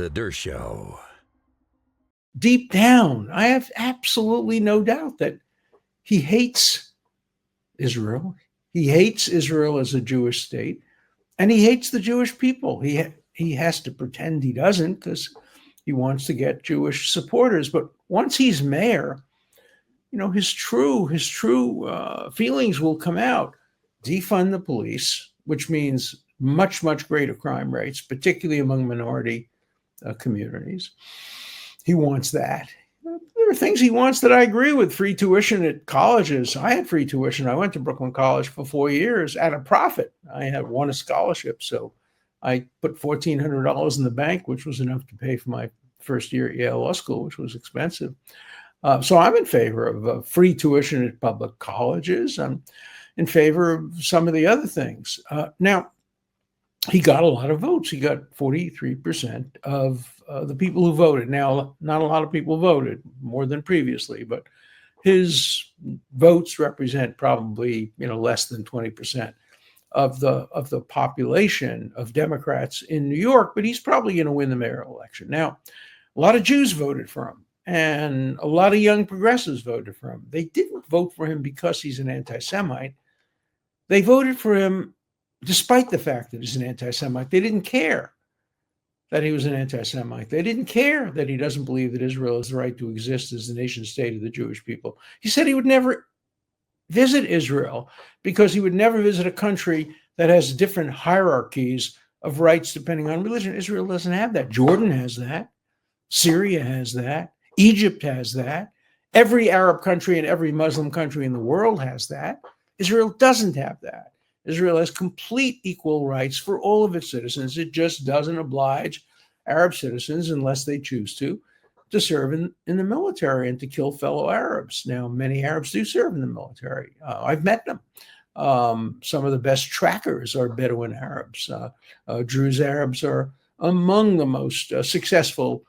The Dershow. Deep down, I have absolutely no doubt that he hates Israel. He hates Israel as a Jewish state, and he hates the Jewish people. He has to pretend he doesn't because he wants to get Jewish supporters. But once he's mayor, his true feelings will come out. Defund the police, which means much greater crime rates, particularly among minority communities. He wants that. There are things he wants that I agree with. Free tuition at colleges. I had free tuition. I went to Brooklyn College for 4 years at a profit. I had won a scholarship, so I put $1,400 in the bank, which was enough to pay for my first year at Yale Law School, which was expensive. So I'm in favor of free tuition at public colleges. I'm in favor of some of the other things. Now, he got a lot of votes. He got 43% of the people who voted. Now, not a lot of people voted, more than previously, but his votes represent probably less than 20% of the population of Democrats in New York. But he's probably going to win the mayoral election. Now, a lot of Jews voted for him, and a lot of young progressives voted for him. They didn't vote for him because he's an anti-Semite. They voted for him despite the fact that he's an anti-Semite. They didn't care that he was an anti-Semite. They didn't care that he doesn't believe that Israel has the right to exist as the nation state of the Jewish people. He said he would never visit Israel because he would never visit a country that has different hierarchies of rights depending on religion. Israel doesn't have that. Jordan has that. Syria has that. Egypt has that. Every Arab country and every Muslim country in the world has that. Israel doesn't have that. Israel has complete equal rights for all of its citizens. It just doesn't oblige Arab citizens, unless they choose to serve in the military and to kill fellow Arabs. Now, many Arabs do serve in the military. I've met them. Some of the best trackers are Bedouin Arabs. Druze Arabs are among the most successful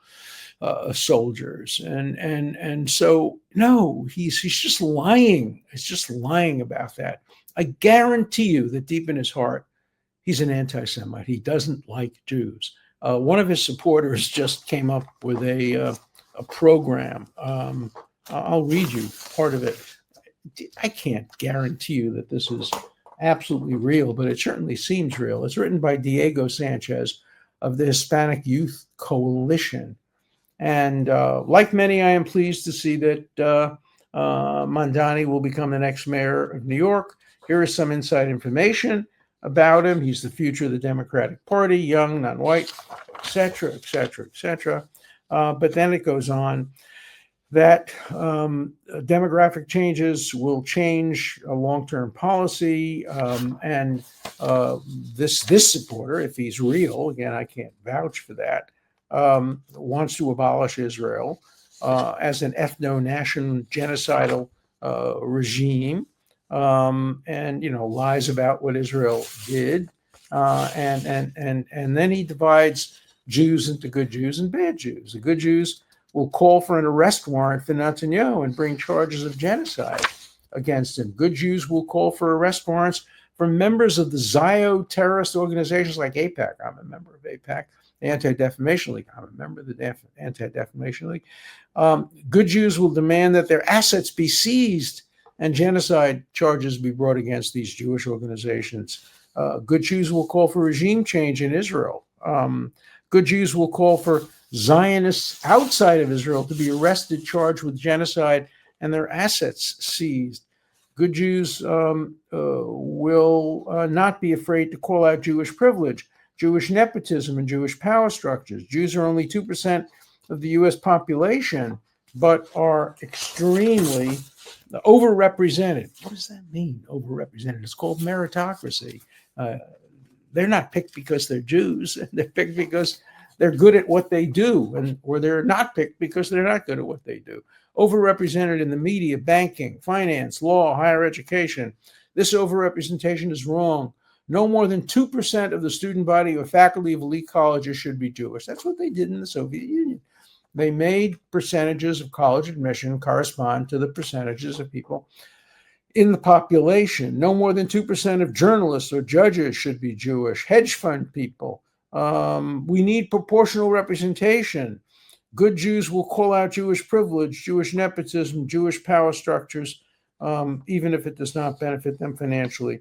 soldiers. And so, no, he's just lying. He's just lying about that. I guarantee you that deep in his heart, he's an anti-Semite. He doesn't like Jews. One of his supporters just came up with a program. I'll read you part of it. I can't guarantee you that this is absolutely real, but it certainly seems real. It's written by Diego Sanchez of the Hispanic Youth Coalition. And like many, I am pleased to see that Mamdani will become the next mayor of New York. Here is some inside information about him. He's the future of the Democratic Party, young, non-white, et cetera, et cetera, et cetera. But then it goes on that demographic changes will change a long-term policy. And this supporter, if he's real, again, I can't vouch for that, wants to abolish Israel as an ethno-national genocidal regime. And lies about what Israel did, and then he divides Jews into good Jews and bad Jews. The good Jews will call for an arrest warrant for Netanyahu and bring charges of genocide against him. Good Jews will call for arrest warrants for members of the Zio terrorist organizations like AIPAC. I'm a member of AIPAC, the Anti-Defamation League. I'm a member of the Anti-Defamation League. Good Jews will demand that their assets be seized and genocide charges be brought against these Jewish organizations. Good Jews will call for regime change in Israel. Good Jews will call for Zionists outside of Israel to be arrested, charged with genocide, and their assets seized. Good Jews will not be afraid to call out Jewish privilege, Jewish nepotism, and Jewish power structures. Jews are only 2% of the U.S. population, but are extremely overrepresented. What does that mean, overrepresented? It's called meritocracy. They're not picked because they're Jews. They're picked because they're good at what they do, or they're not picked because they're not good at what they do. Overrepresented in the media, banking, finance, law, higher education. This overrepresentation is wrong. No more than 2% of the student body or faculty of elite colleges should be Jewish. That's what they did in the Soviet Union. They made percentages of college admission correspond to the percentages of people in the population. No more than 2% of journalists or judges should be Jewish. Hedge fund people We need proportional representation. Good Jews will call out Jewish privilege, Jewish nepotism, Jewish power structures, even if it does not benefit them financially.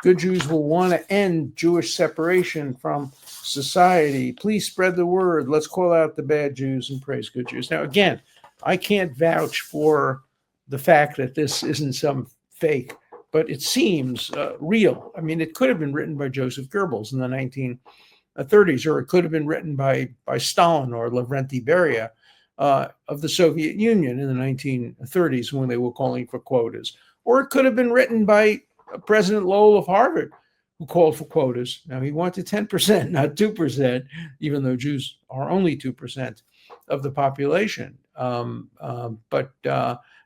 Good Jews will want to end Jewish separation from society. Please spread the word. Let's call out the bad Jews and praise good Jews. Now, again, I can't vouch for the fact that this isn't some fake, but it seems real. I mean, it could have been written by Joseph Goebbels in the 1930s, or it could have been written by Stalin or Lavrenti Beria of the Soviet Union in the 1930s when they were calling for quotas. Or it could have been written by President Lowell of Harvard, who called for quotas. Now, he wanted 10%, not 2%, even though Jews are only 2% of the population. But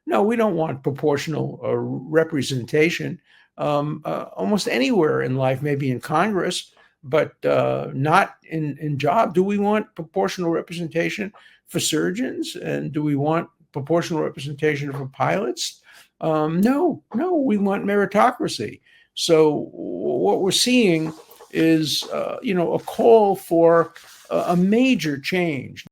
no, we don't want proportional representation almost anywhere in life, maybe in Congress, but not in job. Do we want proportional representation for surgeons? And do we want proportional representation for pilots? No, we want meritocracy. So what we're seeing is, a call for a major change.